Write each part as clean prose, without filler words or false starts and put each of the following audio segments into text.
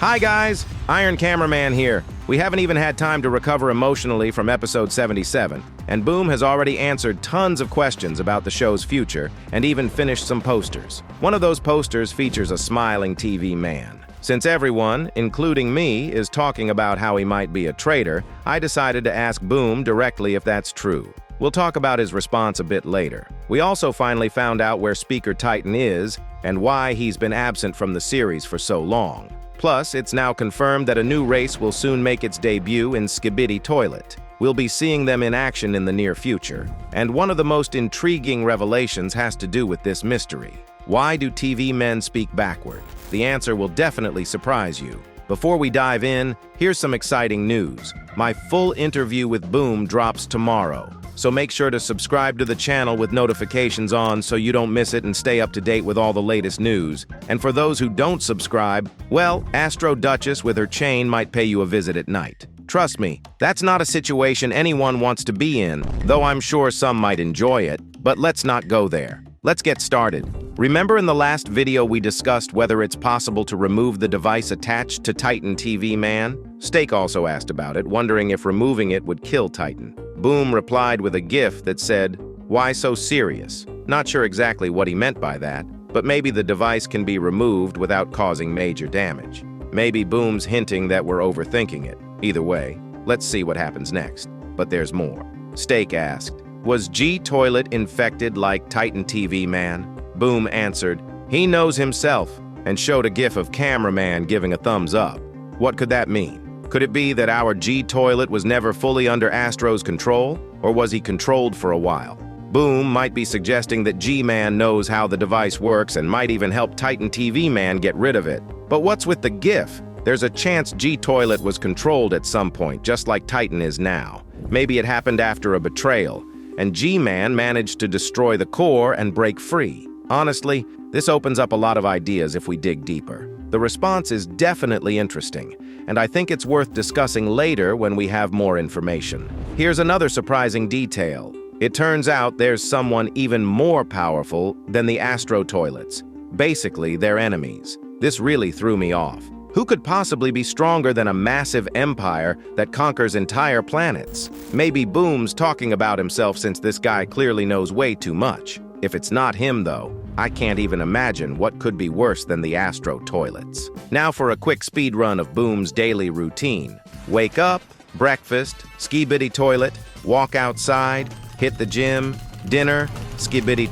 Hi guys, Iron Cameraman here. We haven't even had time to recover emotionally from episode 77, and Boom has already answered tons of questions about the show's future and even finished some posters. One of those posters features a smiling TV man. Since everyone, including me, is talking about how he might be a traitor, I decided to ask Boom directly if that's true. We'll talk about his response a bit later. We also finally found out where Speaker Titan is and why he's been absent from the series for so long. Plus, it's now confirmed that a new race will soon make its debut in Skibidi Toilet. We'll be seeing them in action in the near future. And one of the most intriguing revelations has to do with this mystery. Why do TV men speak backward? The answer will definitely surprise you. Before we dive in, here's some exciting news. My full interview with Boom drops tomorrow. So make sure to subscribe to the channel with notifications on so you don't miss it and stay up to date with all the latest news. And for those who don't subscribe, well, Astro Duchess with her chain might pay you a visit at night. Trust me, that's not a situation anyone wants to be in, though I'm sure some might enjoy it. But let's not go there. Let's get started. Remember in the last video we discussed whether it's possible to remove the device attached to Titan TV Man? Steak also asked about it, wondering if removing it would kill Titan. Boom replied with a gif that said, "Why so serious?" Not sure exactly what he meant by that, but maybe the device can be removed without causing major damage. Maybe Boom's hinting that we're overthinking it. Either way, let's see what happens next. But there's more. Steak asked, "Was G-Toilet infected like Titan TV Man?" Boom answered, "He knows himself," and showed a gif of Cameraman giving a thumbs up. What could that mean? Could it be that our G-Toilet was never fully under Astro's control, or was he controlled for a while? Boom might be suggesting that G-Man knows how the device works and might even help Titan TV Man get rid of it. But what's with the gif? There's a chance G-Toilet was controlled at some point, just like Titan is now. Maybe it happened after a betrayal, and G-Man managed to destroy the core and break free. Honestly, this opens up a lot of ideas if we dig deeper. The response is definitely interesting, and I think it's worth discussing later when we have more information. Here's another surprising detail. It turns out there's someone even more powerful than the Astro Toilets. Basically, they're enemies. This really threw me off. Who could possibly be stronger than a massive empire that conquers entire planets? Maybe Boom's talking about himself since this guy clearly knows way too much. If it's not him, though, I can't even imagine what could be worse than the Astro Toilets. Now for a quick speed run of Boom's daily routine. Wake up, breakfast, Skibidi Toilet, walk outside, hit the gym, dinner, Skibidi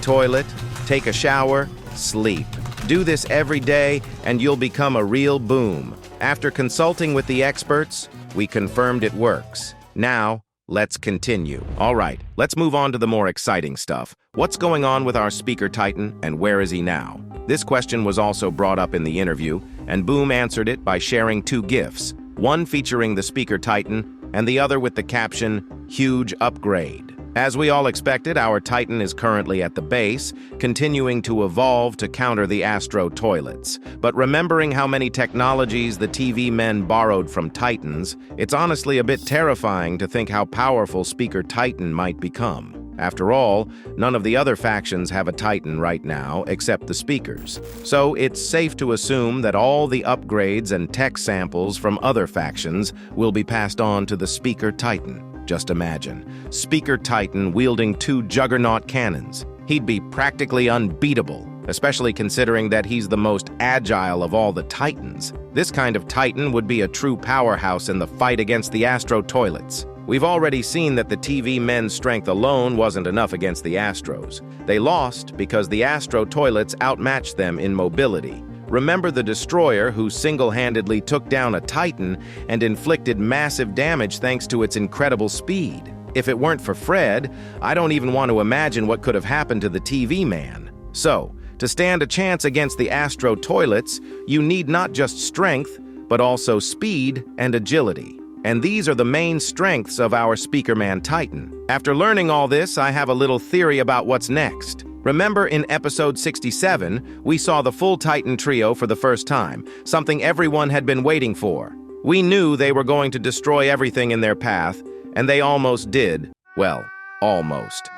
Toilet, take a shower, sleep. Do this every day and you'll become a real Boom. After consulting with the experts, we confirmed it works. Now, let's continue. All right, let's move on to the more exciting stuff. What's going on with our Speaker Titan and where is he now? This question was also brought up in the interview, and Boom answered it by sharing two GIFs, one featuring the Speaker Titan and the other with the caption, "Huge upgrade." As we all expected, our Titan is currently at the base, continuing to evolve to counter the Astro Toilets. But remembering how many technologies the TV men borrowed from Titans, it's honestly a bit terrifying to think how powerful Speaker Titan might become. After all, none of the other factions have a Titan right now except the Speakers. So it's safe to assume that all the upgrades and tech samples from other factions will be passed on to the Speaker Titan. Just imagine, Speaker Titan wielding two juggernaut cannons. He'd be practically unbeatable, especially considering that he's the most agile of all the Titans. This kind of Titan would be a true powerhouse in the fight against the Astro Toilets. We've already seen that the TV men's strength alone wasn't enough against the Astros. They lost because the Astro Toilets outmatched them in mobility. Remember the destroyer who single-handedly took down a Titan and inflicted massive damage thanks to its incredible speed. If it weren't for Fred, I don't even want to imagine what could have happened to the TV man. So, to stand a chance against the Astro Toilets, you need not just strength, but also speed and agility. And these are the main strengths of our Speakerman Titan. After learning all this, I have a little theory about what's next. Remember in episode 67, we saw the full Titan trio for the first time, something everyone had been waiting for. We knew they were going to destroy everything in their path, and they almost did. Well, almost.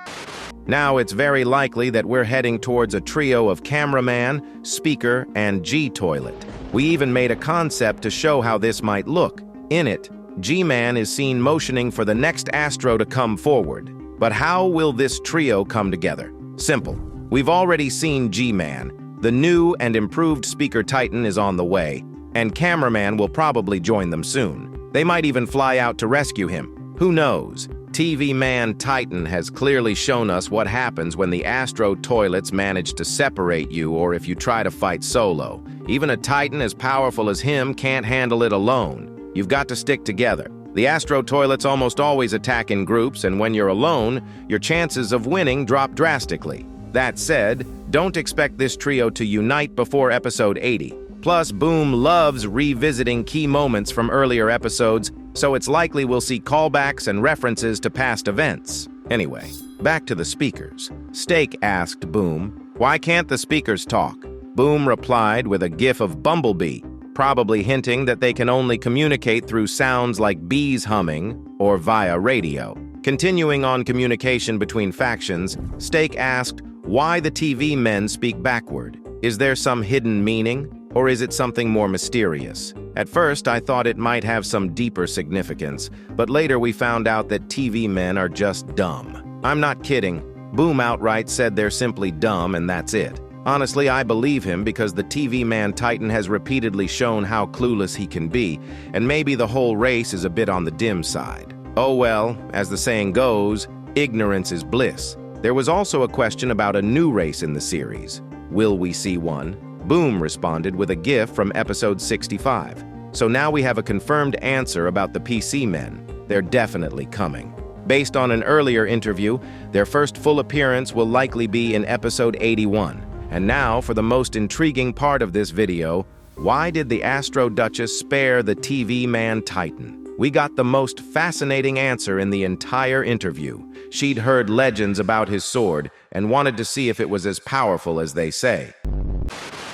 Now it's very likely that we're heading towards a trio of Cameraman, Speaker, and G-Toilet. We even made a concept to show how this might look. In it, G-Man is seen motioning for the next Astro to come forward. But how will this trio come together? Simple. We've already seen G-Man. The new and improved Speaker Titan is on the way, and Cameraman will probably join them soon. They might even fly out to rescue him. Who knows? TV Man Titan has clearly shown us what happens when the Astro toilets manage to separate you or if you try to fight solo. Even a Titan as powerful as him can't handle it alone. You've got to stick together. The Astro toilets almost always attack in groups, and when you're alone, your chances of winning drop drastically. That said, don't expect this trio to unite before episode 80. Plus, Boom loves revisiting key moments from earlier episodes, so it's likely we'll see callbacks and references to past events. Anyway, back to the speakers. Steak asked Boom, "Why can't the speakers talk?" Boom replied with a gif of Bumblebee, probably hinting that they can only communicate through sounds like bees humming or via radio. Continuing on communication between factions, Steak asked why the TV men speak backward. Is there some hidden meaning? Or is it something more mysterious? At first, I thought it might have some deeper significance, but later we found out that TV men are just dumb. I'm not kidding. Boom outright said they're simply dumb and that's it. Honestly, I believe him because the TV Man Titan has repeatedly shown how clueless he can be, and maybe the whole race is a bit on the dim side. Oh well, as the saying goes, ignorance is bliss. There was also a question about a new race in the series. Will we see one? Boom responded with a gif from episode 65. So now we have a confirmed answer about the PC men. They're definitely coming. Based on an earlier interview, their first full appearance will likely be in episode 81. And now for the most intriguing part of this video, why did the Astro Duchess spare the TV Man Titan? We got the most fascinating answer in the entire interview. She'd heard legends about his sword and wanted to see if it was as powerful as they say.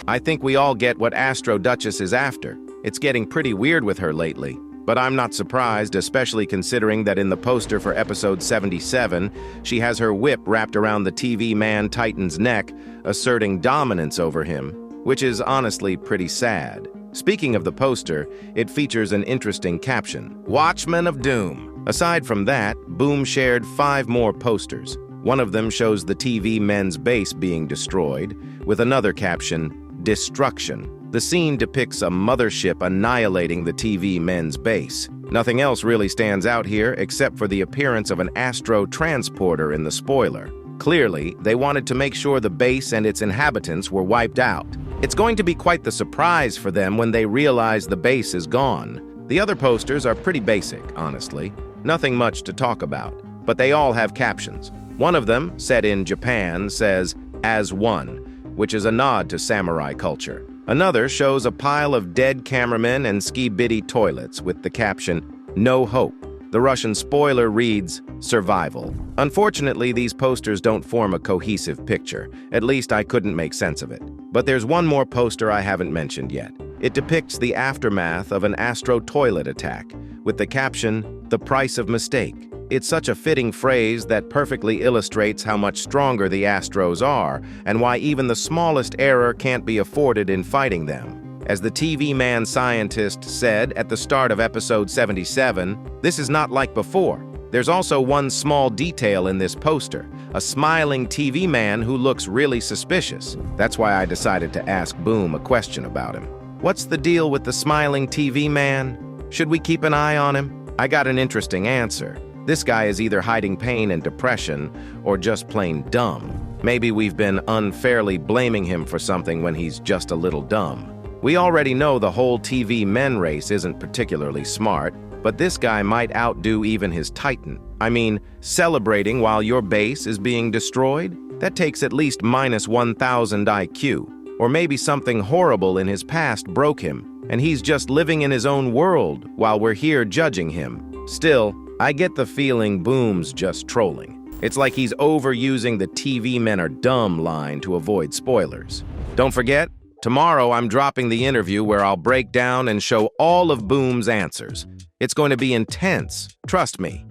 I think we all get what Astro Duchess is after. It's getting pretty weird with her lately. But I'm not surprised, especially considering that in the poster for episode 77, she has her whip wrapped around the TV Man Titan's neck, asserting dominance over him, which is honestly pretty sad. Speaking of the poster, it features an interesting caption, "Watchmen of Doom." Aside from that, Boom shared 5 more posters. One of them shows the TV men's base being destroyed, with another caption, "Destruction." The scene depicts a mothership annihilating the TV men's base. Nothing else really stands out here except for the appearance of an Astro transporter in the spoiler. Clearly, they wanted to make sure the base and its inhabitants were wiped out. It's going to be quite the surprise for them when they realize the base is gone. The other posters are pretty basic, honestly. Nothing much to talk about, but they all have captions. One of them, set in Japan, says, "As one," which is a nod to samurai culture. Another shows a pile of dead cameramen and Skibidi toilets with the caption, "No hope." The Russian spoiler reads, "Survival." Unfortunately, these posters don't form a cohesive picture. At least I couldn't make sense of it. But there's one more poster I haven't mentioned yet. It depicts the aftermath of an Astro toilet attack, with the caption, "The price of mistake." It's such a fitting phrase that perfectly illustrates how much stronger the Astros are, and why even the smallest error can't be afforded in fighting them. As the TV Man scientist said at the start of episode 77, this is not like before. There's also one small detail in this poster, a smiling TV man who looks really suspicious. That's why I decided to ask Boom a question about him. What's the deal with the smiling TV man? Should we keep an eye on him? I got an interesting answer. This guy is either hiding pain and depression or just plain dumb. Maybe we've been unfairly blaming him for something when he's just a little dumb. We already know the whole TV men race isn't particularly smart, but this guy might outdo even his Titan. I mean, celebrating while your base is being destroyed? That takes at least minus 1,000 IQ. Or maybe something horrible in his past broke him, and he's just living in his own world while we're here judging him. Still, I get the feeling Boom's just trolling. It's like he's overusing the "TV men are dumb" line to avoid spoilers. Don't forget, tomorrow I'm dropping the interview where I'll break down and show all of Boom's answers. It's going to be intense, trust me.